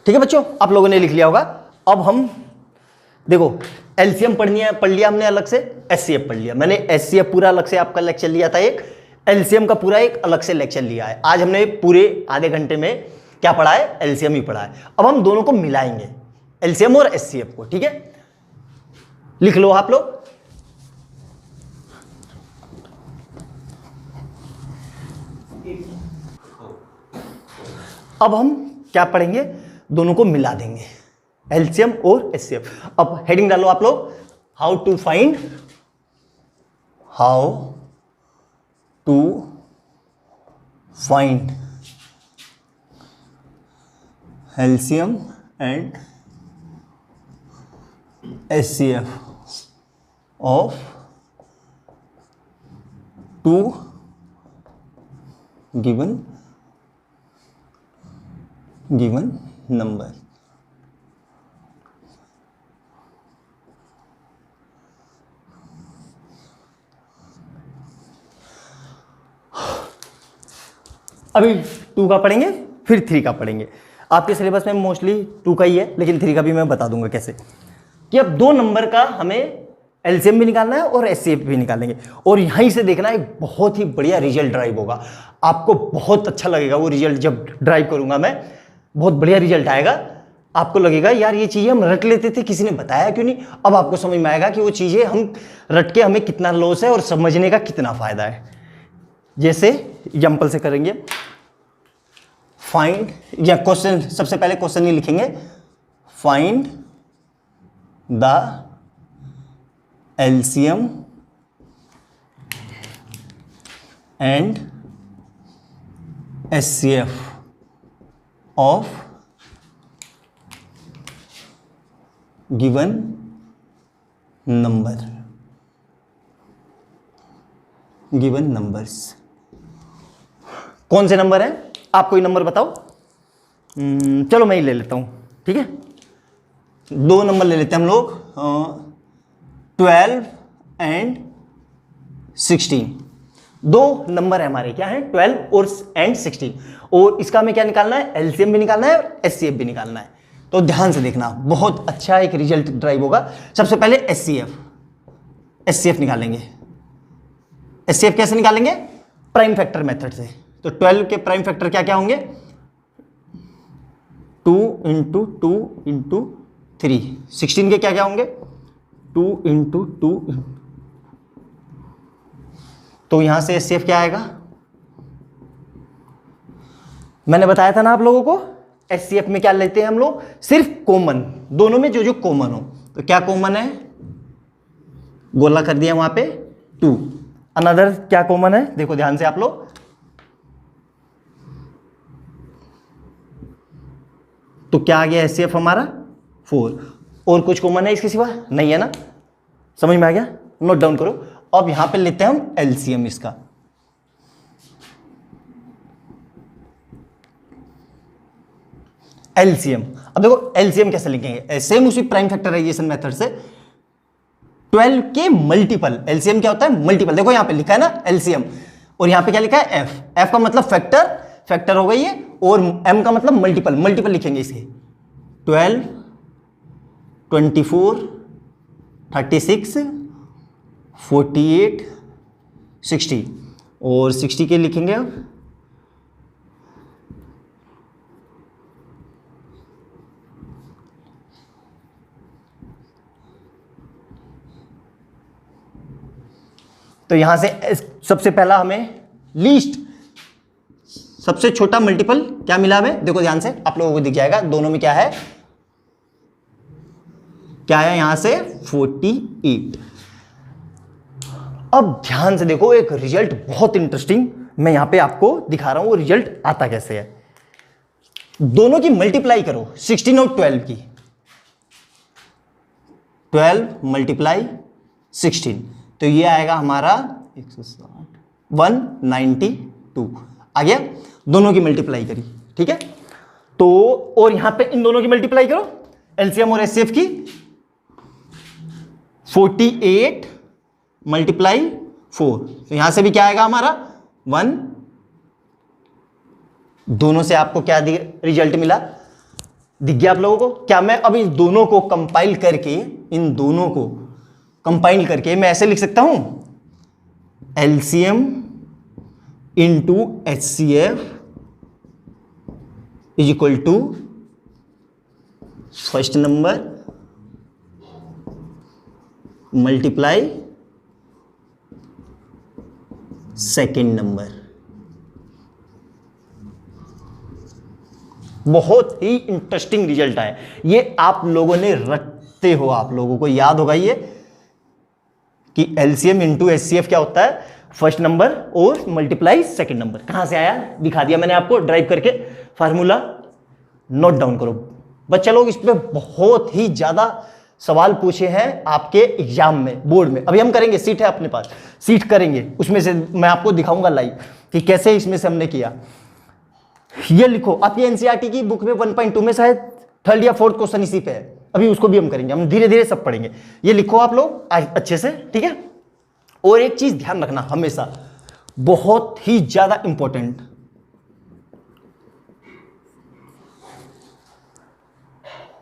ठीक है बच्चों, आप लोगों ने लिख लिया होगा। अब हम देखो एलसीएम पढ़ लिया हमने अलग से, एचसीएफ पढ़ लिया। मैंने एचसीएफ पूरा अलग से आपका लेक्चर लिया था एक, एलसीएम का पूरा एक अलग से लेक्चर लिया है। आज हमने पूरे आधे घंटे में क्या पढ़ा है, एलसीएम ही पढ़ा है। अब हम दोनों को मिलाएंगे, एलसीएम और एचसीएफ को। ठीक है, लिख लो आप लोग। अब हम क्या पढ़ेंगे, दोनों को मिला देंगे, एलसीएम और एचसीएफ। अब हेडिंग डालो आप लोग, how to find LCM and HCF of two given number। अभी 2 का पढ़ेंगे, फिर 3 का पढ़ेंगे। आपके सिलेबस में मोस्टली 2 का ही है, लेकिन 3 का भी मैं बता दूंगा कैसे। कि अब 2 नंबर का हमें एलसीएम भी निकालना है और एचसीएफ भी निकालेंगे, और यहीं से देखना एक बहुत ही बढ़िया रिजल्ट ड्राइव होगा। आपको बहुत अच्छा लगेगा वो रिजल्ट, जब ड्राइव करूंगा मैं बहुत बढ़िया रिजल्ट आएगा। आपको लगेगा यार ये चीजें हम रट लेते थे, किसी ने बताया क्यों नहीं। अब आपको समझ में आएगा कि वो चीजें हम रट के हमें कितना लॉस है और समझने का कितना फायदा है। जैसे एग्जाम्पल से करेंगे, फाइंड, या क्वेश्चन, सबसे पहले क्वेश्चन ही लिखेंगे, find the LCM and HCF of given numbers। कौन से नंबर हैं, आप कोई नंबर बताओ। चलो मैं ही ले लेता हूं, ठीक है। 2 नंबर ले लेते हैं हम लोग, 12 एंड 16। 2 नंबर है हमारे, क्या है, 12 और 16। और इसका हमें क्या निकालना है, एलसीएम भी निकालना है और एचसीएफ भी निकालना है। तो ध्यान से देखना, बहुत अच्छा एक रिजल्ट ड्राइव होगा। सबसे पहले एचसीएफ निकालेंगे। एचसीएफ कैसे निकालेंगे, प्राइम फैक्टर मेथड से। तो 12 के प्राइम फैक्टर क्या क्या होंगे, 2 इंटू 2 इंटू 3। 16 के क्या क्या होंगे, 2 इंटू 2। तो यहां से एचसीएफ क्या आएगा, मैंने बताया था ना आप लोगों को, एचसीएफ में क्या लेते हैं हम लोग, सिर्फ कॉमन, दोनों में जो जो कॉमन हो। तो क्या कॉमन है, गोला कर दिया वहां पे 2। अनदर क्या कॉमन है, देखो ध्यान से आप लोग, तो क्या आ गया एचसीएफ हमारा 4। और कुछ कॉमन है इसके सिवा, नहीं है ना, समझ में आ गया, नोट डाउन करो। अब यहां पे लेते हैं हम एलसीएम इसका। एलसीएम, अब देखो एलसीएम कैसे लिखेंगे, सेम उसी प्राइम फैक्टराइजेशन मेथड से। 12 के मल्टीपल, एलसीएम क्या होता है, मल्टीपल। देखो यहां पे लिखा है ना एलसीएम, और यहां पे क्या लिखा है, एफ का मतलब फैक्टर हो गई है, और एम का मतलब मल्टीपल लिखेंगे इसके। 12, 24, 36, 48, 60, और 60 के लिखेंगे अब, तो यहां से सबसे पहला हमें लीस्ट, सबसे छोटा मल्टीपल क्या मिला हमें, देखो ध्यान से, आप लोगों को दिख जाएगा दोनों में क्या है, क्या है यहां से 48। अब ध्यान से देखो, एक रिजल्ट बहुत इंटरेस्टिंग मैं यहां पे आपको दिखा रहा हूं, वो रिजल्ट आता कैसे है। दोनों की मल्टीप्लाई करो, 16 और 12 की, 12 मल्टीप्लाई 16, तो ये आएगा हमारा 160, 192 आ गया। दोनों की मल्टीप्लाई करी, ठीक है। तो और यहां पे इन दोनों की मल्टीप्लाई करो, एलसीएम और एचसीएफ की, 48 मल्टीप्लाई 4, तो यहां से भी क्या आएगा हमारा 1। दोनों से आपको क्या रिजल्ट मिला, दिख गया आप लोगों को? क्या मैं अब इन दोनों को कंपाइल करके, इन दोनों को कंपाइल करके मैं ऐसे लिख सकता हूं, LCM into HCF is equal to first number multiply second number. बहुत ही इंटरेस्टिंग रिजल्ट आया ये, आप लोगों ने रखते हो, आप लोगों को याद होगा ये कि एलसीएम इंटू HCF क्या होता है, फर्स्ट नंबर और मल्टीप्लाई सेकंड नंबर। कहां से आया दिखा दिया मैंने आपको ड्राइव करके, फार्मूला नोट डाउन करो। बच्चे लोग इस पे बहुत ही ज्यादा सवाल पूछे हैं आपके एग्जाम में, बोर्ड में। अभी हम करेंगे, सीट है अपने पास, सीट करेंगे, उसमें से मैं आपको दिखाऊंगा लाइव कि कैसे इसमें से हमने किया। ये लिखो, आपकी एनसीईआरटी की बुक में 1.2 में शायद थर्ड या फोर्थ क्वेश्चन इसी पे है, अभी उसको भी हम करेंगे, हम धीरे धीरे सब पढ़ेंगे। ये लिखो आप लोग अच्छे से, ठीक है। और एक चीज ध्यान रखना हमेशा, बहुत ही ज्यादा इंपॉर्टेंट,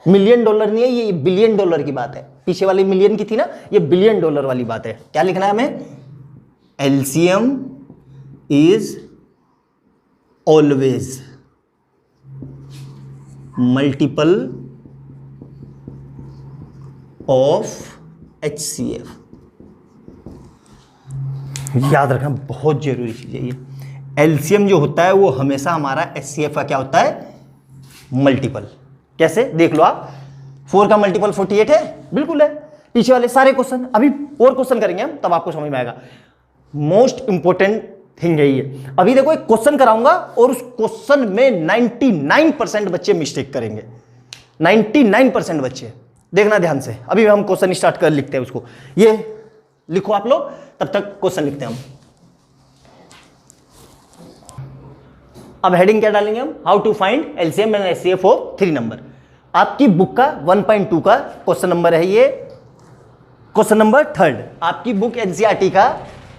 $1,000,000 नहीं है ये, $1 बिलियन की बात है। पीछे वाली मिलियन की थी ना, ये $1 बिलियन वाली बात है। क्या लिखना है हमें, LCM is always multiple of HCF। याद रखना बहुत जरूरी चीज है ये। एलसीएम जो होता है वो हमेशा हमारा HCF का क्या होता है, मल्टीपल। कैसे देख लो आप, 4 का मल्टीपल 48 है, बिल्कुल है। पीछे वाले सारे क्वेश्चन, अभी और क्वेश्चन करेंगे हम, तब आपको समझ में आएगा। मोस्ट इंपॉर्टेंट थिंग है ये। अभी देखो एक क्वेश्चन कराऊंगा और उस क्वेश्चन में 99% बच्चे मिस्टेक करेंगे, 99% बच्चे, देखना ध्यान से। अभी हम क्वेश्चन स्टार्ट कर लिखते हैं उसको, ये लिखो आप लोग, तब तक क्वेश्चन लिखते हैं हम। अब हेडिंग क्या डालेंगे हम, how to find LCM and HCF of 3 number. आपकी बुक का 1.2 का क्वेश्चन नंबर है ये, क्वेश्चन नंबर 3। आपकी बुक एनसीईआरटी का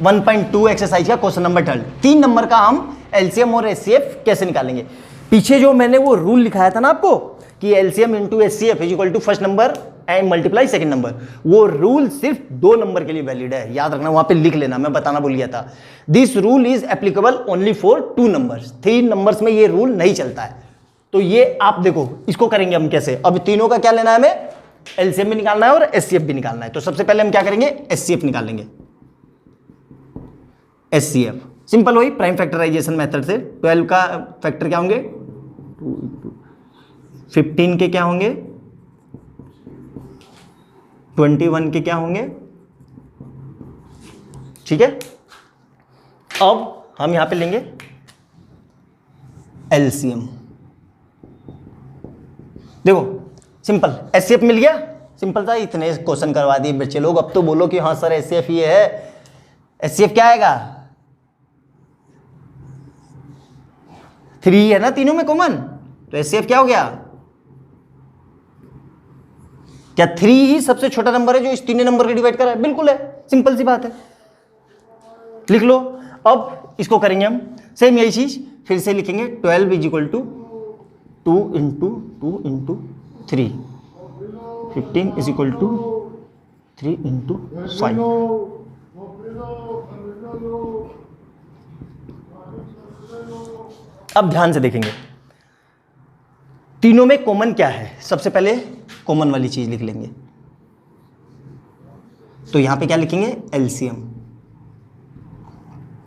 1.2 एक्सरसाइज का क्वेश्चन नंबर 3। 3 नंबर का हम एलसीएम और HCF कैसे निकालेंगे। पीछे जो मैंने वो रूल लिखाया था ना आपको कि LCM into HCF is equal to first number and multiply second number, वो रूल सिर्फ 2 नंबर के लिए वैलिड है। याद रखना, वहां पे लिख लेना, मैं बताना भूल गया था। This rule is applicable only for 2 numbers. 3 numbers में ये रूल नहीं चलता है। तो ये आप देखो, इसको करेंगे हम कैसे। अब तीनों का क्या लेना है हमें, एलसीएम भी निकालना है और HCF भी निकालना है। तो सबसे पहले हम क्या करेंगे, HCF निकालेंगे। HCF सिंपल वही प्राइम फैक्टराइजेशन मेथड से। 12 का फैक्टर क्या होंगे, 15 के क्या होंगे, 21 के क्या होंगे, ठीक है। अब हम यहां पे लेंगे एलसीएम। देखो सिंपल, HCF मिल गया, सिंपल था। इतने क्वेश्चन करवा दिए बच्चे लोग, अब तो बोलो कि हाँ सर HCF ये है। HCF क्या आएगा, 3 है ना तीनों में कॉमन, तो HCF क्या हो गया, क्या 3 ही सबसे छोटा नंबर है जो इस तीनों नंबर को डिवाइड कर रहा है। बिल्कुल है, सिंपल सी बात है, लिख लो। अब इसको करेंगे हम सेम यही चीज, फिर से लिखेंगे 12 is equal to 2 into 2 into 3, 15 is equal to 3 into 5। अब ध्यान से देखेंगे तीनों में कॉमन क्या है। सबसे पहले कॉमन वाली चीज लिख लेंगे, तो यहां पे क्या लिखेंगे, एलसीएम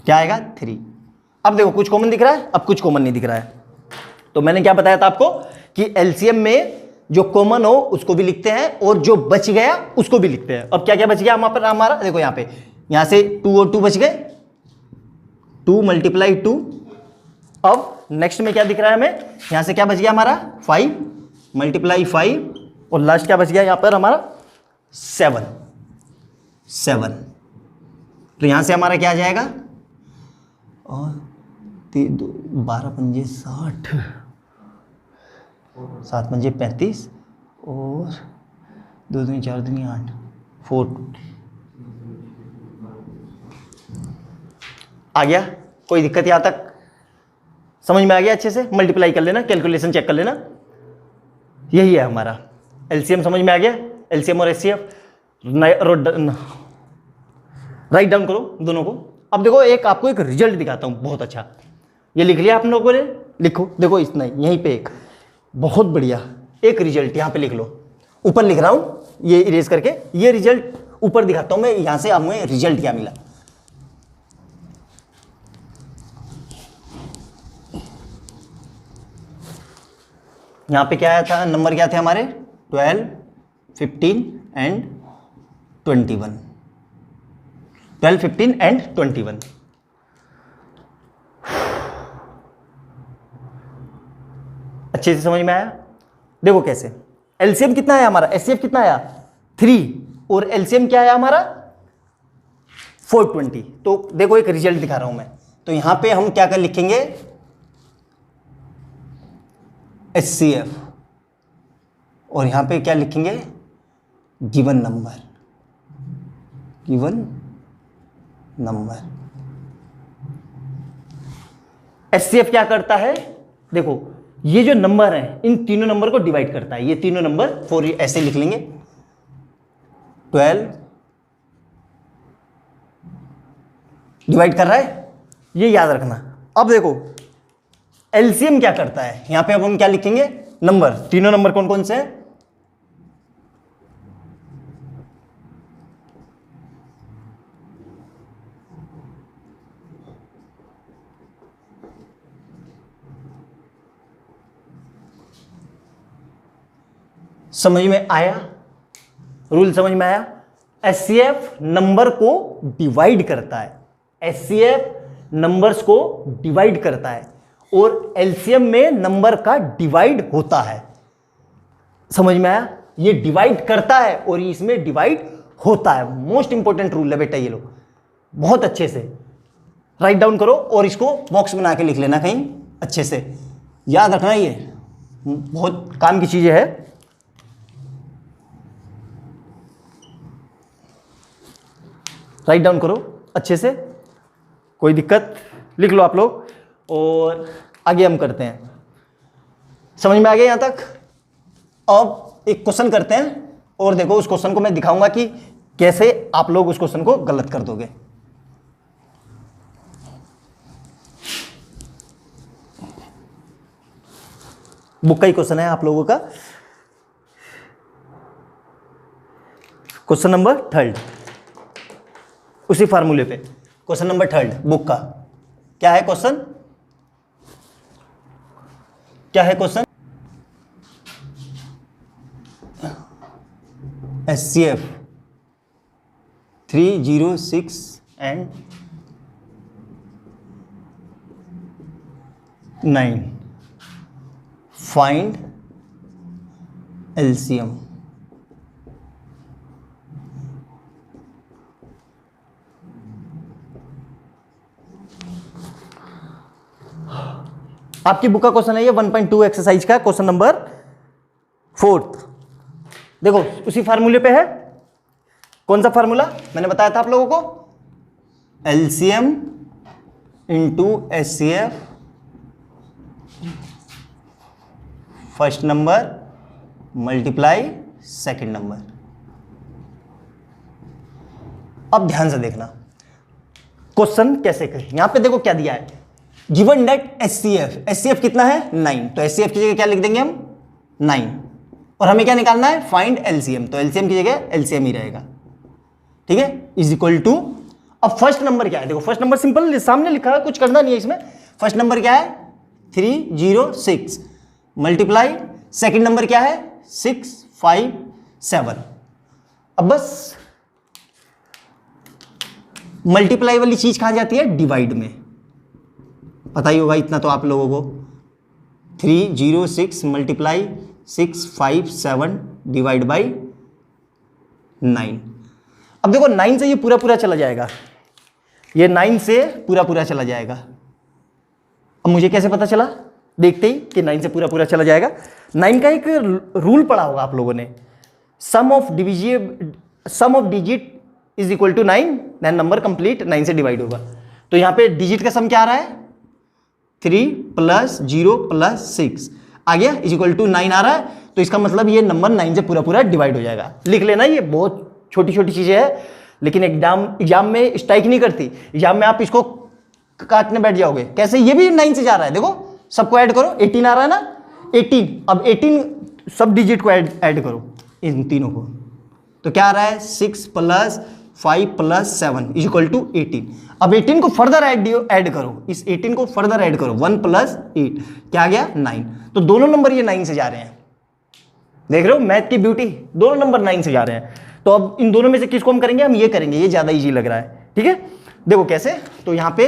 क्या आएगा, 3। अब देखो कुछ कॉमन दिख रहा है, अब कुछ कॉमन नहीं दिख रहा है। तो मैंने क्या बताया था आपको कि एलसीएम में जो कॉमन हो उसको भी लिखते हैं और जो बच गया उसको भी लिखते हैं। अब क्या क्या बच गया हमारा, देखो यहां पे, यहां से 2 और 2 बच गए, 2 मल्टीप्लाई 2। अब नेक्स्ट में क्या दिख रहा है हमें, यहां से क्या बच गया हमारा, 5 मल्टीप्लाई 5, और लास्ट क्या बच गया यहां पर हमारा, 7। तो यहां से हमारा क्या आ जाएगा, और 12 पंजे 60, 7 पंजे 35, और 2 दूनी 4 दूनी 8, 4 आ गया। कोई दिक्कत यहां तक समझ में आ गया, अच्छे से मल्टीप्लाई कर लेना, कैलकुलेशन चेक कर लेना। यही है हमारा एलसीएम। समझ में आ गया? एलसीएम और एचसीएफ राइट डाउन करो दोनों को। अब देखो एक आपको एक रिजल्ट दिखाता हूं बहुत अच्छा। ये लिख लिया आप लोगों ने? लिखो, देखो इतना ही, यहीं पे एक बहुत बढ़िया एक रिजल्ट यहां पे लिख लो। ऊपर लिख रहा हूं ये इरेज करके, ये रिजल्ट ऊपर दिखाता हूं मैं, यहां से हमें रिजल्ट क्या मिला। यहां पे क्या आया था, नंबर क्या थे हमारे? 12, 15 एंड 21। 12, 15 एंड 21। अच्छे से समझ में आया? देखो कैसे, एलसीएम कितना आया हमारा, एचसीएफ कितना आया 3, और एलसीएम क्या आया हमारा 420। तो देखो एक रिजल्ट दिखा रहा हूं मैं। तो यहां पे हम क्या कर लिखेंगे, एचसीएफ, और यहां पे क्या लिखेंगे, given number, given number. HCF क्या करता है, देखो ये जो नंबर है इन तीनों नंबर को डिवाइड करता है। ये तीनों नंबर 4 ऐसे लिख लेंगे, 12 डिवाइड कर रहा है, ये याद रखना। अब देखो एलसीएम क्या करता है, यहां पे अब हम क्या लिखेंगे, नंबर। तीनों नंबर कौन कौन से हैं, समझ में आया? रूल समझ में आया? एचसीएफ नंबर को डिवाइड करता है, एचसीएफ नंबर्स को डिवाइड करता है, और एलसीएम में नंबर का डिवाइड होता है। समझ में आया? ये डिवाइड करता है और इसमें डिवाइड होता है। मोस्ट इंपॉर्टेंट रूल है बेटा ये लो, बहुत अच्छे से राइट डाउन करो और इसको बॉक्स बना के लिख लेना कहीं, अच्छे से याद रखना, ये बहुत काम की चीजें है। राइट डाउन करो अच्छे से, कोई दिक्कत, लिख लो आप लोग, और आगे हम करते हैं। समझ में आ गया यहां तक? अब एक क्वेश्चन करते हैं, और देखो उस क्वेश्चन को मैं दिखाऊंगा कि कैसे आप लोग उस क्वेश्चन को गलत कर दोगे। बुक का ही क्वेश्चन है आप लोगों का, क्वेश्चन नंबर 3, उसी फार्मूले पे क्वेश्चन नंबर 3 बुक का। क्या है क्वेश्चन, क्या है question, HCF 306 and 9, find LCM. आपकी बुक का क्वेश्चन है ये 1.2 एक्सरसाइज का क्वेश्चन नंबर 4। देखो उसी फार्मूले पे है। कौन सा फार्मूला मैंने बताया था आप लोगों को, LCM into HCF, first number multiply second number. अब ध्यान से देखना क्वेश्चन कैसे करें। यहां पे देखो क्या दिया है, गिवन दैट एचसीएफ, एचसीएफ कितना है 9, तो एचसीएफ की जगह क्या लिख देंगे हम 9, और हमें क्या निकालना है फाइंड एलसीएम, तो एलसीएम की जगह एलसीएम ही रहेगा, ठीक है, इज इक्वल टू। अब फर्स्ट नंबर क्या है, देखो फर्स्ट नंबर सिंपल सामने लिखा है, कुछ करना नहीं है इसमें। फर्स्ट नंबर क्या है 306 मल्टीप्लाई, सेकंड नंबर क्या है 657। अब बस मल्टीप्लाई वाली चीज कहां जाती है, डिवाइड में, पता ही होगा इतना तो आप लोगों को। 306 मल्टीप्लाई 657 डिवाइड बाई 9। अब देखो 9 से ये पूरा पूरा चला जाएगा, ये 9 से पूरा पूरा चला जाएगा। अब मुझे कैसे पता चला, देखते ही कि 9 से पूरा पूरा चला जाएगा। 9 का एक रूल पढ़ा होगा आप लोगों ने, sum of digit is equal to 9, then number complete 9 से डिवाइड होगा। तो यहां पे डिजिट का सम क्या आ रहा है 3 + 0 + 6 आ गया, इज इक्वल टू 9 आ रहा है। तो इसका मतलब ये नंबर 9 से पूरा पूरा डिवाइड हो जाएगा। लिख लेना, ये बहुत छोटी छोटी चीज़ें हैं, लेकिन एग्जाम में स्ट्राइक नहीं करती। एग्जाम में आप इसको काटने बैठ जाओगे। कैसे? ये भी 9 से जा रहा है, देखो सबको ऐड करो, 18 आ रहा है ना, 18। अब 18 सब डिजिट को ऐड करो इन तीनों को, तो क्या आ रहा है? 6 + 5 + 7 = 18। अब 18 को फर्दर ऐड करो, इस 18 को फर्दर ऐड करो, 1 + 8 क्या आ गया? 9। तो दोनों नंबर ये 9 से जा रहे हैं। देख रहे हो मैथ की ब्यूटी, दोनों नंबर 9 से जा रहे हैं। तो अब इन दोनों में से किसको हम करेंगे? हम ये करेंगे, ये ज्यादा इजी लग रहा है। ठीक है, देखो कैसे। तो यहाँ पे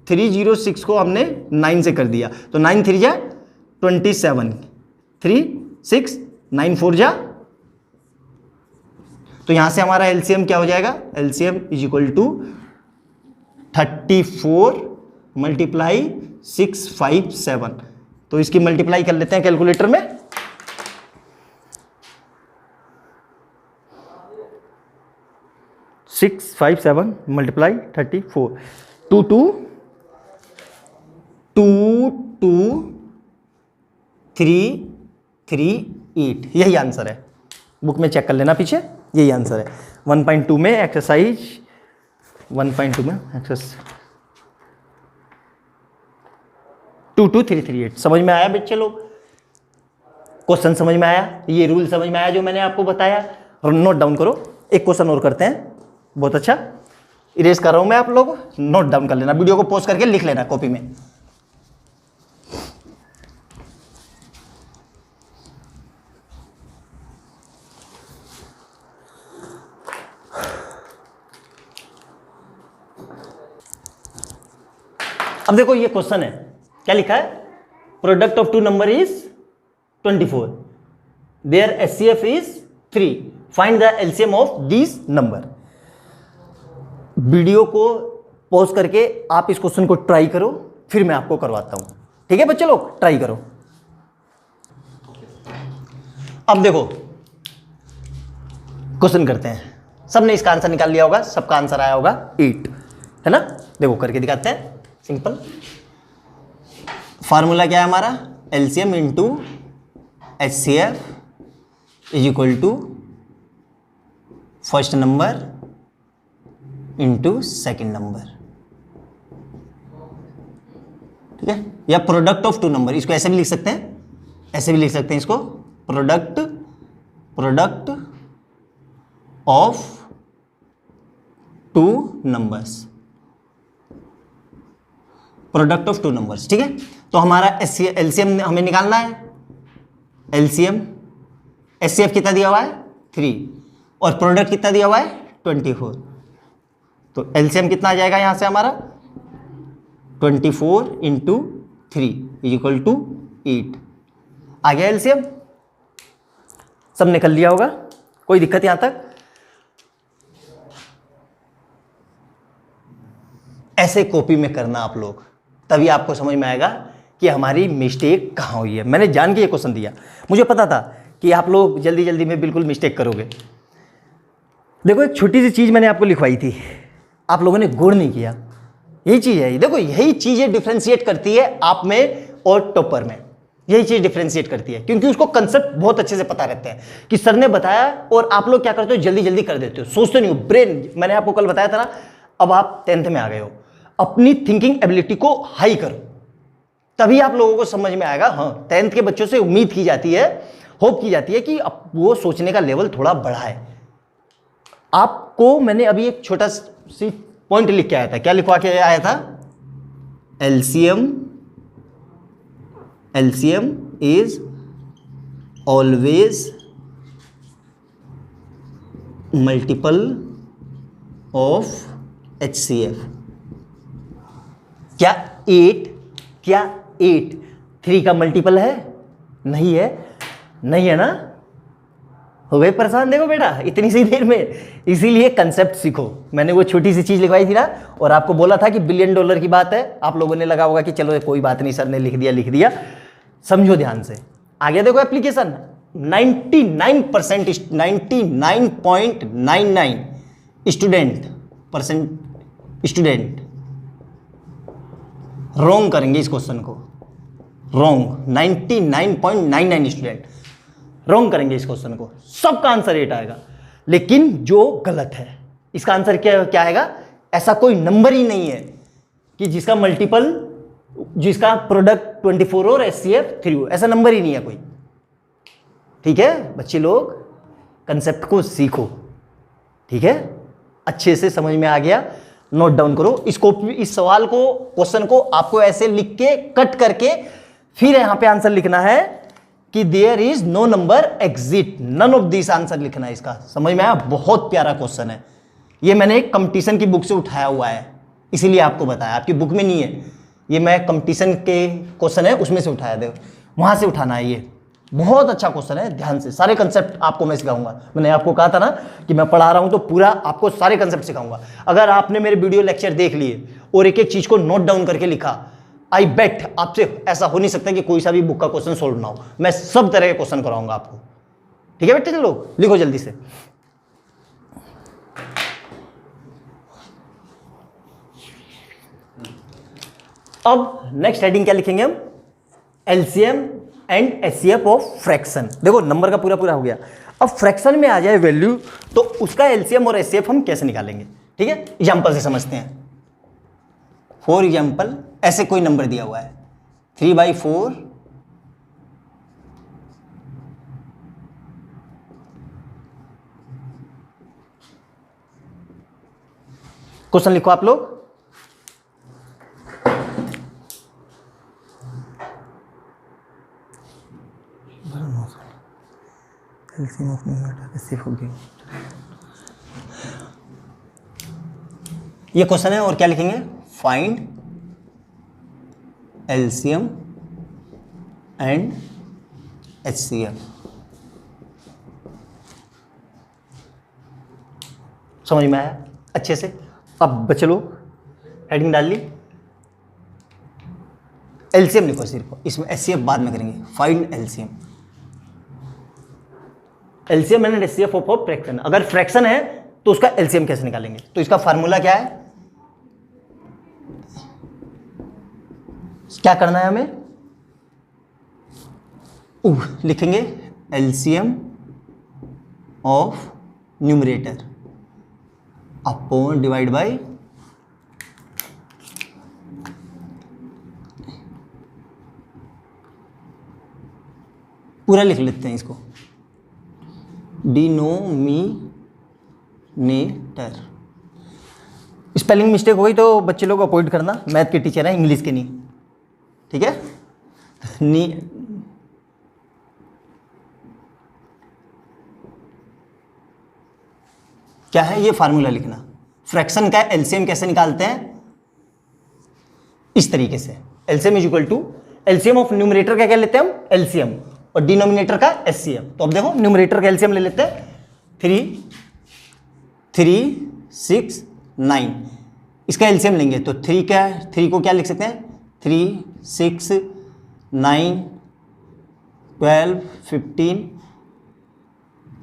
306 को हमने 9 से कर दिया, तो 9 3 जा 27, 3 6 9 4 जा, तो यहां से हमारा एलसीएम क्या हो जाएगा? एलसीएम = 34 × 657। तो इसकी मल्टीप्लाई कर लेते हैं कैलकुलेटर में। सिक्स 5 7 × 34, 2 2 2 2 3 3 8, यही आंसर है। बुक में चेक कर लेना पीछे, यही आंसर है। 1.2 में एक्सरसाइज 1.2 में एक्सरसाइज 22338। समझ में आया बच्चे लोग? क्वेश्चन समझ में आया? ये रूल समझ में आया जो मैंने आपको बताया? और नोट डाउन करो। एक क्वेश्चन और करते हैं, बहुत अच्छा। इरेज कर रहा हूं मैं, आप लोग नोट डाउन कर लेना, वीडियो को पॉज करके लिख लेना कॉपी में। अब देखो ये क्वेश्चन है, क्या लिखा है? Product of 2 number is 24, there HCF is 3, find the LCM of this number. Video को पॉज करके आप इस क्वेश्चन को ट्राई करो, फिर मैं आपको करवाता हूं। ठीक है बच्चे लोग, ट्राई करो। अब देखो क्वेश्चन करते हैं। सबने इसका आंसर निकाल लिया होगा, सबका आंसर आया होगा 8, है ना? देखो करके दिखाते हैं, सिंपल। फार्मूला क्या है हमारा? LCM into HCF = first number into second number. ठीक है, या प्रोडक्ट ऑफ 2 नंबर, इसको ऐसे भी लिख सकते हैं, ऐसे भी लिख सकते हैं इसको, product of 2 numbers, product of 2 numbers. ठीक है, तो हमारा एलसीएम हमें निकालना है। एलसीएम HCF कितना दिया हुआ है? 3, और प्रोडक्ट कितना दिया हुआ है? 24। तो एलसीएम कितना आ जाएगा यहां से हमारा? 24 × 3 = 8 आ गया एलसीएम। सब निकल लिया होगा, कोई दिक्कत यहां तक? ऐसे कॉपी में करना आप लोग, तभी आपको समझ में आएगा कि हमारी मिस्टेक कहाँ हुई है। मैंने जान के ये क्वेश्चन दिया, मुझे पता था कि आप लोग जल्दी जल्दी में बिल्कुल मिस्टेक करोगे। देखो एक छोटी सी चीज़ मैंने आपको लिखवाई थी, आप लोगों ने गौर नहीं किया। यही चीज़ है, देखो यही चीज़ें डिफ्रेंशिएट करती है आप में और टॉपर में। यही चीज़ डिफ्रेंशिएट करती है, क्योंकि उसको कंसेप्ट बहुत अच्छे से पता रहते हैं कि सर ने बताया, और आप लोग क्या करते हो? जल्दी जल्दी कर देते हो, सोचते नहीं हो। ब्रेन, मैंने आपको कल बताया था ना, अब आप 10th में आ गए हो, अपनी थिंकिंग एबिलिटी को हाई करो, तभी आप लोगों को समझ में आएगा। हाँ, 10th के बच्चों से उम्मीद की जाती है, होप की जाती है कि अब वो सोचने का लेवल थोड़ा बढ़ा है। आपको मैंने अभी एक छोटा सी पॉइंट लिख के आया था। क्या लिखवा के आया था? LCM is always multiple of HCF। क्या 8 3 का मल्टीपल है? नहीं है, नहीं है ना? हो गए परेशान? देखो बेटा, इतनी सी देर में। इसीलिए कंसेप्ट सीखो। मैंने वो छोटी सी चीज लिखवाई थी ना, और आपको बोला था कि $1 बिलियन की बात है। आप लोगों ने लगा होगा कि चलो कोई बात नहीं, सर ने लिख दिया। समझो ध्यान से। आगे देखो एप्लीकेशन, 99% 99.99 स्टूडेंट रॉन्ग करेंगे इस क्वेश्चन को। Wrong 99.99 student. रॉन्ग करेंगे इस क्वेश्चन को, सबका आंसर 8 आएगा। लेकिन जो गलत है इसका आंसर क्या क्या आएगा? ऐसा कोई नंबर ही नहीं है कि जिसका मल्टीपल, जिसका प्रोडक्ट 24 और HCF 3 हो, ऐसा नंबर ही नहीं है कोई। ठीक है बच्चे लोग, कंसेप्ट को सीखो। ठीक है, अच्छे से समझ में आ गया, नोट डाउन करो इसको, इस सवाल को, क्वेश्चन को आपको ऐसे लिख के कट करके फिर यहां पे आंसर लिखना है कि there is no number exist, none of this answer लिखना है इसका। समझ में आया? बहुत प्यारा क्वेश्चन है ये, मैंने एक कंपटीशन की बुक से उठाया हुआ है, इसीलिए आपको बताया, आपकी बुक में नहीं है ये, मैं कंपटीशन के क्वेश्चन है उसमें से उठाया, देखो वहां से उठाना है ये। बहुत अच्छा क्वेश्चन है, ध्यान से सारे कंसेप्ट आपको मैं सिखाऊंगा। मैंने आपको कहा था ना कि मैं पढ़ा रहा हूं तो पूरा आपको सारे कंसेप्ट सिखाऊंगा। अगर आपने मेरे वीडियो लेक्चर देख लिए और एक एक चीज को नोट डाउन करके लिखा, आई बेट आपसे ऐसा हो नहीं सकता कि कोई सा भी बुक का क्वेश्चन सोल्व ना हो। मैं सब तरह के क्वेश्चन कराऊंगा आपको। ठीक है बेटे, चलो लिखो जल्दी से। अब नेक्स्ट हेडिंग क्या लिखेंगे हम? LCM and HCF of fraction. देखो नंबर का पूरा पूरा हो गया, अब फ्रैक्शन में आ जाए वैल्यू तो उसका एलसीएम और एचसीएफ हम कैसे निकालेंगे? ठीक है, एग्जांपल से समझते हैं। फॉर एग्जांपल ऐसे कोई नंबर दिया हुआ है 3/4 क्वेश्चन लिखो आप लोग। ये क्वेश्चन है और क्या लिखेंगे? Find LCM and HCF. समझ में आया अच्छे से? अब बच्चे लोग हेडिंग डाल ली, एलसीएम लिखो सिर्फ, इसमें एचसीएफ बाद में करेंगे। Find LCM, LCM and HCF of fraction. अगर फ्रैक्शन है तो उसका एलसीएम कैसे निकालेंगे? तो इसका फार्मूला क्या है, क्या करना है हमें? लिखेंगे LCM of numerator upon divide by पूरा लिख लेते हैं इसको, डिनोमिनेटर। स्पेलिंग मिस्टेक हो गई तो बच्चे लोग अवॉइड करना, मैथ के टीचर हैं, इंग्लिश के नहीं। ठीक है, क्या है ये फार्मूला लिखना। फ्रैक्शन का एलसीएम कैसे निकालते हैं? इस तरीके से, LCM is equal to, LCM of numerator का क्या लेते हैं हम? एलसीएम, और डिनोमिनेटर का एचसीएफ। तो अब देखो न्यूमरेटर का एलसीएम ले लेते हैं, 3 6 9। इसका एलसीएम लेंगे तो 3 को क्या लिख सकते हैं? 3 6 9 12 15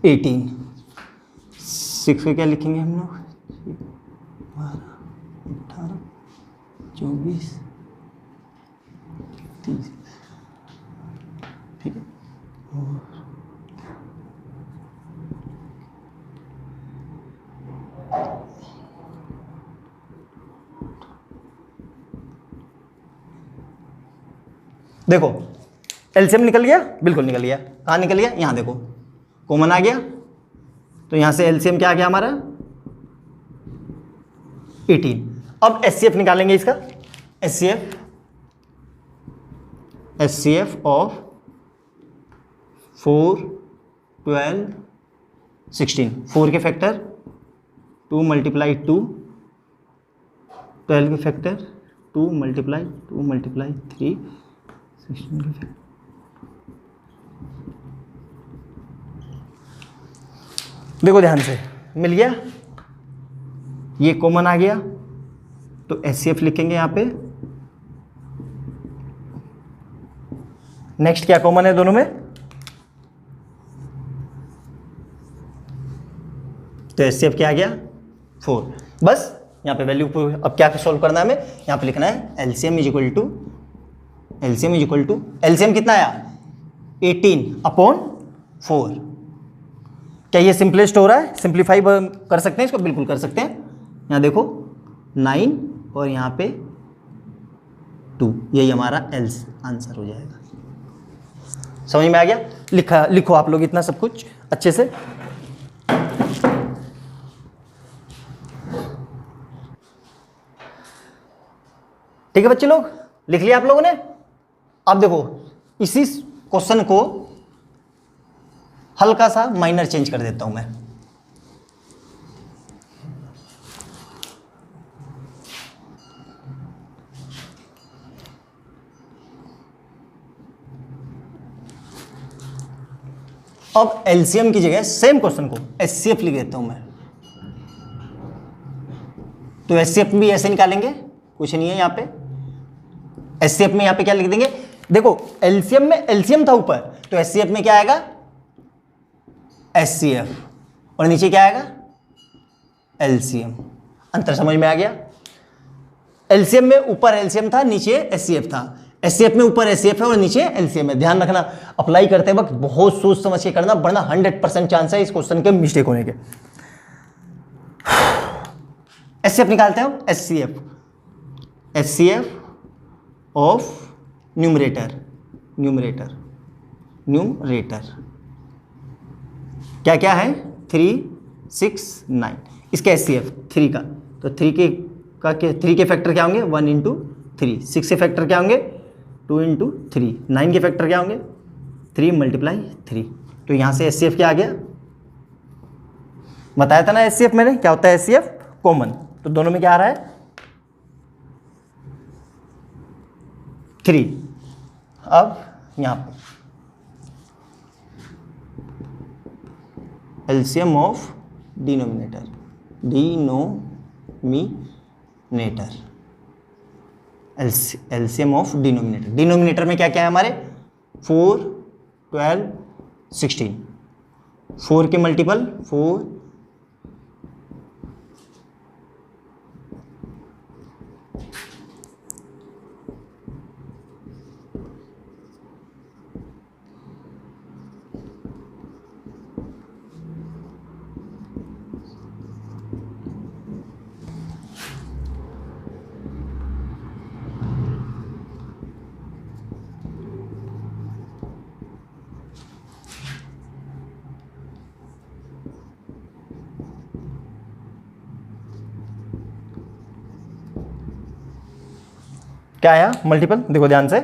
18। 6 को क्या लिखेंगे हम लोग? 12 18 24 30। ठीक है, देखो एलसीएम निकल गया, बिल्कुल निकल गया। कहाँ निकल गया? यहाँ देखो कॉमन आ गया, तो यहाँ से एलसीएम क्या आ गया हमारा? 18। अब एचसीएफ निकालेंगे इसका, एचसीएफ ऑफ 4 12 16। 4 के फैक्टर 2 मल्टीप्लाई 2, 12 के फैक्टर 2 मल्टीप्लाई 2 मल्टीप्लाई 3, 16 के फैक्टर। देखो ध्यान से, मिल गया, ये कॉमन आ गया, तो एचसीएफ लिखेंगे यहाँ पे। नेक्स्ट क्या कॉमन है दोनों में? तो एचसीएफ क्या आ गया? 4। बस यहाँ पे वैल्यू, अब क्या सॉल्व करना है हमें? यहाँ पे लिखना है LCM is equal to, LCM कितना आया? 18 अपॉन 4। क्या ये सिंपलेस्ट हो रहा है? सिंप्लीफाई कर सकते हैं इसको? बिल्कुल कर सकते हैं। यहाँ देखो 9 और यहाँ पे 2, यही हमारा एल्स आंसर हो जाएगा। समझ में आ गया? लिखो आप लोग इतना सब कुछ अच्छे से। ठीक है बच्चे लोग, लिख लिया आप लोगों ने? अब देखो इसी क्वेश्चन को हल्का सा माइनर चेंज कर देता हूं मैं। अब एलसीएम की जगह सेम क्वेश्चन को एचसीएफ लिख देता हूं मैं। तो एचसीएफ भी ऐसे निकालेंगे, कुछ नहीं है यहाँ पे। एचसीएफ में यहाँ पे क्या लिख देंगे? देखो एलसीएम में एलसीएम था ऊपर, तो एचसीएफ में क्या आएगा? एचसीएफ, और नीचे क्या आएगा? एलसीएम। अंतर समझ में आ गया? एलसीएम में ऊपर एलसीएम था, नीचे एचसीएफ था। एचसीएफ में ऊपर एचसीएफ है और नीचे एलसीएम है। ध्यान रखना, अप्लाई करते वक्त बहुत सोच समझ के करना, वरना 100% चांस है इस क्वेश्चन के मिस्टेक होने के। एचसीएफ निकालते हैं, HCF, HCF of numerator, numerator, numerator क्या क्या है? 3, 6, 9। इसका एचसीएफ 3 का, तो 3 के फैक्टर क्या होंगे? 1 इंटू 3। 6 के फैक्टर क्या होंगे? 2 इंटू 3। 9 के फैक्टर क्या होंगे? 3 मल्टीप्लाई 3। तो यहाँ से एचसीएफ क्या आ गया? बताया था ना एचसीएफ मैंने, क्या होता है एचसीएफ? कॉमन। तो दोनों में क्या आ रहा है? 3। अब यहाँ पे LCM of denominator, denominator, LCM of denominator. Denominator में क्या क्या है हमारे? 4, 12, 16। 4 के मल्टीपल 4, क्या आया? मल्टीपल। देखो ध्यान से,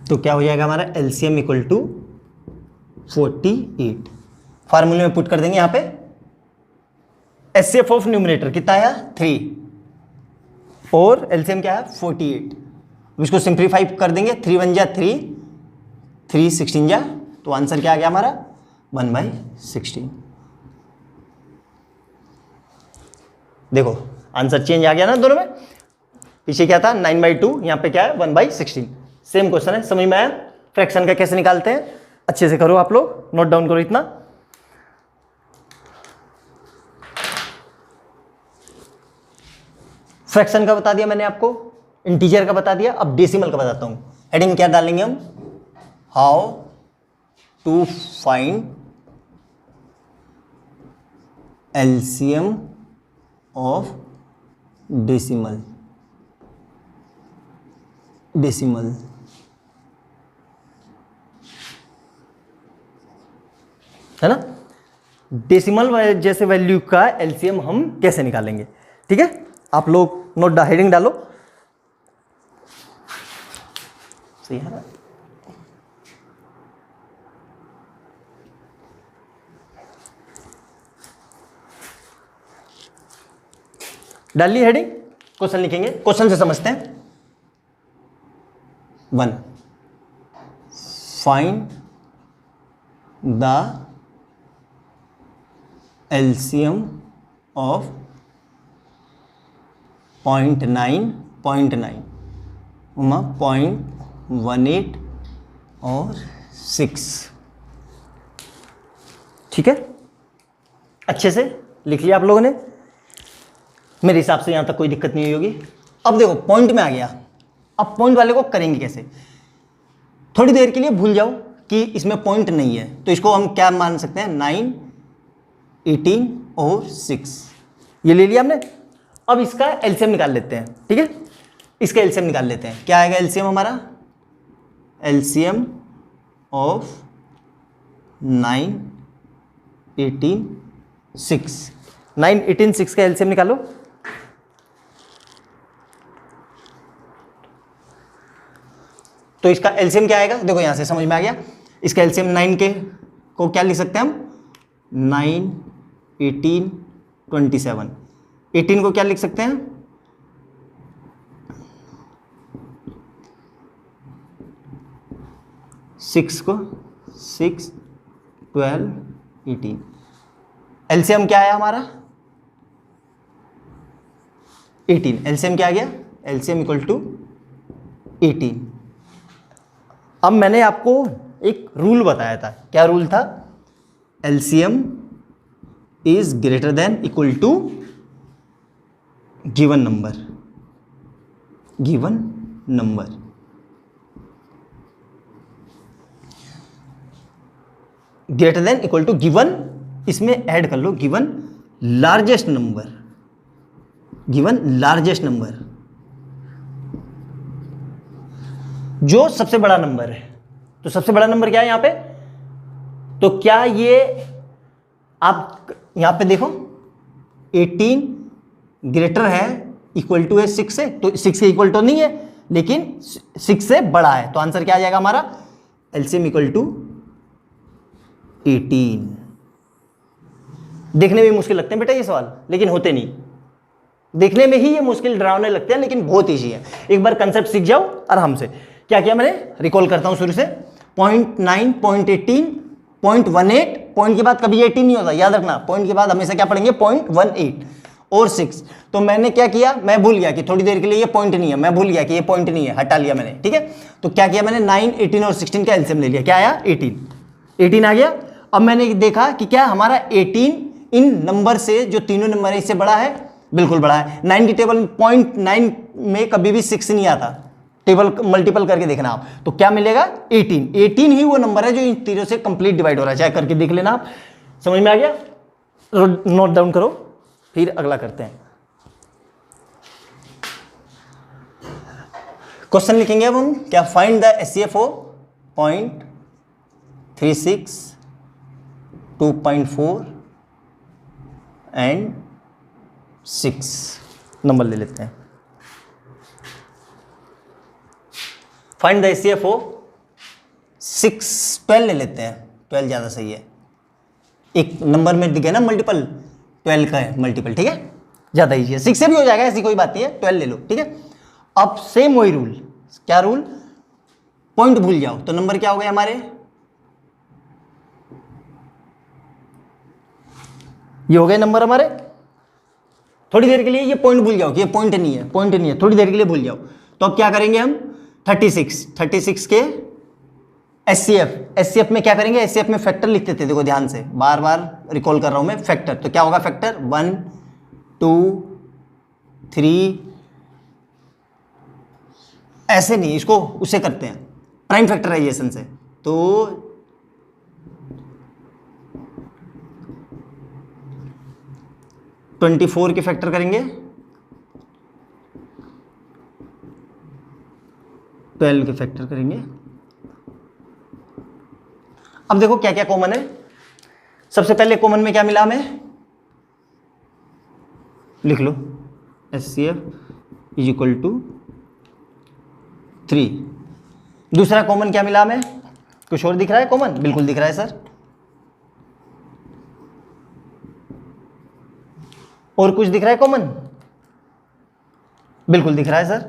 तो क्या हो जाएगा हमारा? LCM equal to 48। फार्मूले में पुट कर देंगे यहाँ पे। एचसीएफ ऑफ न्यूमरेटर कितना आया? 3, और एलसीएम क्या है? 48। इसको सिंप्लीफाई कर देंगे। 3 1 जा 3, 3 16 जा, तो आंसर क्या आ गया हमारा? 1/16। देखो आंसर चेंज आ गया ना दोनों में। पीछे क्या था? 9/2, यहाँ पे क्या है? 1/16। सेम क्वेश्चन है, समझ में आया? फ्रैक्शन का कैसे निकालते हैं अच्छे से करो आप लोग, नोट डाउन करो इतना। फ्रैक्शन का बता दिया मैंने आपको, इंटीजर का बता दिया, अब डेसिमल का बताता हूं। हेडिंग क्या डालेंगे हम? How to find LCM of decimal, decimal. है ना? डेसिमल जैसे वैल्यू का एलसीएम हम कैसे निकालेंगे, ठीक है? आप लोग नोट हेडिंग डालो। सही है ना? डाल ली हेडिंग? क्वेश्चन लिखेंगे, क्वेश्चन से समझते हैं। 1, फाइंड द एलसीएम ऑफ 0.9, 0.18 और 6। ठीक है, अच्छे से लिख लिया आप लोगों ने? मेरे हिसाब से यहां तक कोई दिक्कत नहीं होगी। अब देखो पॉइंट में आ गया, अब पॉइंट वाले को करेंगे कैसे? थोड़ी देर के लिए भूल जाओ कि इसमें पॉइंट नहीं है, तो इसको हम क्या मान सकते हैं? 9, 18 और 6 ये ले लिया हमने। अब इसका एलसीएम निकाल लेते हैं, ठीक है? इसका एलसीएम निकाल लेते हैं। क्या आएगा एलसीएम हमारा? LCM of 9, 18, 6। 9, 18, 6 का एलसीएम निकालो। तो इसका एलसीएम क्या आएगा? देखो यहां से समझ में आ गया। इसका एलसीएम 9 के को क्या लिख सकते हैं हम? 9, 18, 27। 18 को क्या लिख सकते हैं? 6 को 6, 12, 18। एलसीएम क्या आया हमारा? 18। एलसीएम क्या आ गया? LCM equal to 18। अब मैंने आपको एक रूल बताया था। क्या रूल था? LCM is greater than equal to given number. Given number greater than equal to given, इसमें ऐड कर लो given largest number. Given largest number जो सबसे बड़ा नंबर है। तो सबसे बड़ा नंबर क्या है यहां पे? तो क्या ये आप यहां पे देखो 18 ग्रेटर है इक्वल टू है 6 से, तो 6 के इक्वल तो नहीं है लेकिन 6 से बड़ा है। तो आंसर क्या आ जाएगा हमारा? LCM equal to 18। देखने में मुश्किल लगते हैं बेटा ये सवाल, लेकिन होते नहीं। देखने में ही ये मुश्किल डरावने लगते हैं लेकिन बहुत ईजी है। एक बार कंसेप्ट सीख जाओ आराम से। क्या किया मैंने? रिकॉल करता हूं शुरू से। 0.9, 0.18, 0.18। पॉइंट के बाद कभी 18 नहीं होता, याद रखना। पॉइंट के बाद हमेशा क्या पढ़ेंगे? 0.18 और 6। तो मैंने क्या किया? मैं भूल गया कि थोड़ी देर के लिए ये पॉइंट नहीं है, मैं भूल गया कि ये पॉइंट नहीं है, हटा लिया मैंने, ठीक है? तो क्या किया मैंने? 9, 18 और 16 का एलसीएम ले लिया। क्या आया? 18 आ गया। अब मैंने देखा कि क्या हमारा 18 इन नंबर से, जो तीनों नंबर है, इससे बड़ा है? बिल्कुल बड़ा है। 9 की टेबल 0.9 में कभी भी 6 नहीं आता। टेबल मल्टीपल करके देखना आप, तो क्या मिलेगा? 18 ही वो नंबर है जो इन तीनों से कंप्लीट डिवाइड हो रहा है। चाहे करके देख लेना आप। समझ में आ गया? नोट डाउन करो, फिर अगला करते हैं। क्वेश्चन लिखेंगे अब हम। क्या? Find the HCF of 0.36, 2.4 and 6 number ले लेते हैं। फाइंड द एचसीएफ ऑफ 12 ले लेते हैं। 12 ज़्यादा सही है। एक नंबर में दिखे ना मल्टीपल, 12 का है मल्टीपल, ठीक है? ज़्यादा ईजी है। 6 से भी हो जाएगा, ऐसी कोई बात नहीं है। 12 ले लो, ठीक है? अब सेम वही रूल। क्या रूल? पॉइंट भूल जाओ तो नंबर क्या हो गए हमारे? ये हो गए नंबर हमारे। थोड़ी देर के लिए ये पॉइंट भूल जाओ कि ये पॉइंट नहीं है, पॉइंट नहीं है। थोड़ी देर के लिए भूल जाओ। तो अब क्या करेंगे हम? 36 के एचसीएफ में क्या करेंगे? एचसीएफ में फैक्टर लिखते थे। देखो ध्यान से, बार बार रिकॉल कर रहा हूं मैं। फैक्टर तो क्या होगा? फैक्टर 1, 2, 3, ऐसे नहीं, इसको उससे करते हैं प्राइम फैक्टराइजेशन से। तो 24 के फैक्टर करेंगे, 12 के फैक्टर करेंगे। अब देखो क्या क्या कॉमन है। सबसे पहले कॉमन में क्या मिला हमें? लिख लो, एचसीएफ इज इक्वल टू 3। दूसरा कॉमन क्या मिला हमें? कुछ और दिख रहा है कॉमन? बिल्कुल दिख रहा है सर। और कुछ दिख रहा है कॉमन? बिल्कुल दिख रहा है सर।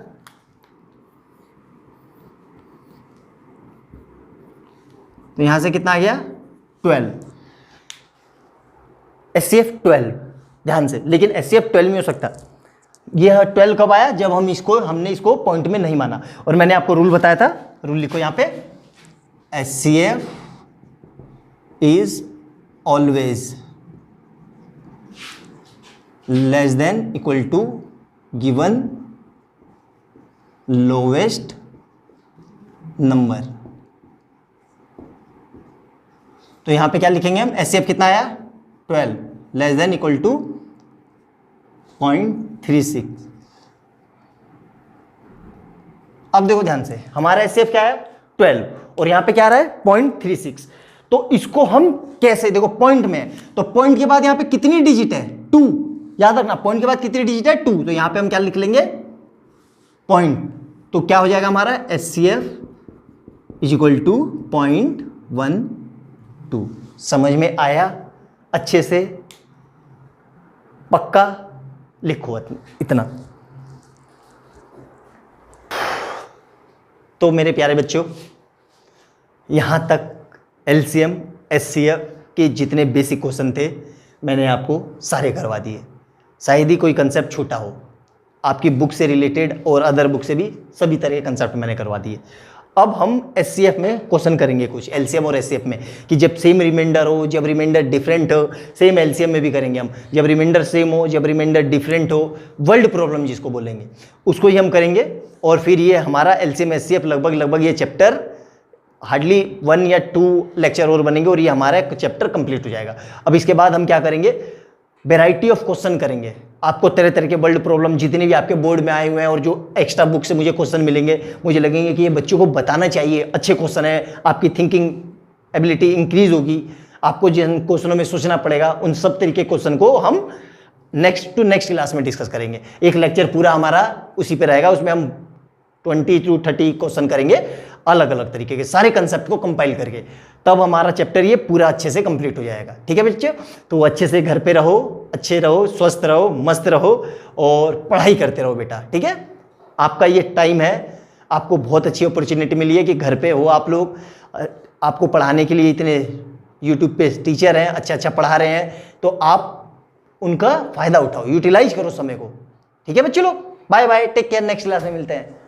तो यहां से कितना आ गया? 12। एचसीएफ 12, ध्यान से। लेकिन एचसीएफ 12 में हो सकता। यह 12 कब आया? जब हमने इसको पॉइंट में नहीं माना। और मैंने आपको रूल बताया था। रूल लिखो यहां पे। HCF is always less than equal to given lowest number. तो यहां पे क्या लिखेंगे हम, HCF कितना आया 12 लेस देन इक्वल टू 0.36। अब देखो ध्यान से, हमारा HCF क्या है 12 और यहां पे क्या आ रहा है 0.36। तो इसको हम कैसे, देखो पॉइंट में है, तो पॉइंट के बाद यहां पे कितनी डिजिट है 2, याद रखना पॉइंट के बाद कितनी डिजिट है 2, तो यहां पे हम क्या लिख लेंगे पॉइंट। तो क्या हो जाएगा हमारा HCF इज इक्वल टू 0.12। समझ में आया अच्छे से, पक्का लिखो इतना। तो मेरे प्यारे बच्चों, यहां तक LCM HCF के जितने बेसिक क्वेश्चन थे मैंने आपको सारे करवा दिए। शायद ही कोई कंसेप्ट छूटा हो, आपकी बुक से रिलेटेड और अदर बुक से भी सभी तरह के कंसेप्ट मैंने करवा दिए। अब हम HCF में क्वेश्चन करेंगे कुछ, LCM और HCF में, कि जब सेम रिमाइंडर हो, जब रिमाइंडर डिफरेंट हो, सेम LCM में भी करेंगे हम, जब रिमाइंडर सेम हो, जब रिमाइंडर डिफरेंट हो, वर्ल्ड प्रॉब्लम जिसको बोलेंगे उसको ही हम करेंगे। और फिर ये हमारा LCM HCF लगभग ये चैप्टर हार्डली 1 या 2 लेक्चर और बनेंगे और ये हमारा चैप्टर कंप्लीट हो जाएगा। अब इसके बाद हम क्या करेंगे, वेराइटी ऑफ क्वेश्चन करेंगे, आपको तरह तरह के वर्ल्ड प्रॉब्लम जितने भी आपके बोर्ड में आए हुए हैं और जो एक्स्ट्रा बुक से मुझे क्वेश्चन मिलेंगे, मुझे लगेंगे कि ये बच्चों को बताना चाहिए, अच्छे क्वेश्चन है, आपकी थिंकिंग एबिलिटी इंक्रीज होगी, आपको जिन क्वेश्चनों में सोचना पड़ेगा उन सब तरीके क्वेश्चन को हम नेक्स्ट टू नेक्स्ट क्लास में डिस्कस करेंगे। एक लेक्चर पूरा हमारा उसी पे रहेगा, उसमें हम 20 to 30 क्वेश्चन करेंगे अलग अलग तरीके के, सारे कंसेप्ट को कंपाइल करके, तब हमारा चैप्टर ये पूरा अच्छे से कंप्लीट हो जाएगा। ठीक है बच्चे, तो अच्छे से घर पे रहो, अच्छे रहो, स्वस्थ रहो, मस्त रहो और पढ़ाई करते रहो बेटा। ठीक है, आपका ये टाइम है, आपको बहुत अच्छी अपॉर्चुनिटी मिली है कि घर पे हो आप लोग, आपको पढ़ाने के लिए इतने यूट्यूब पे टीचर हैं, अच्छा पढ़ा रहे हैं, तो आप उनका फायदा उठाओ, यूटिलाइज करो समय को। ठीक है बच्चे लोग, bye bye, take care, next class में मिलते हैं।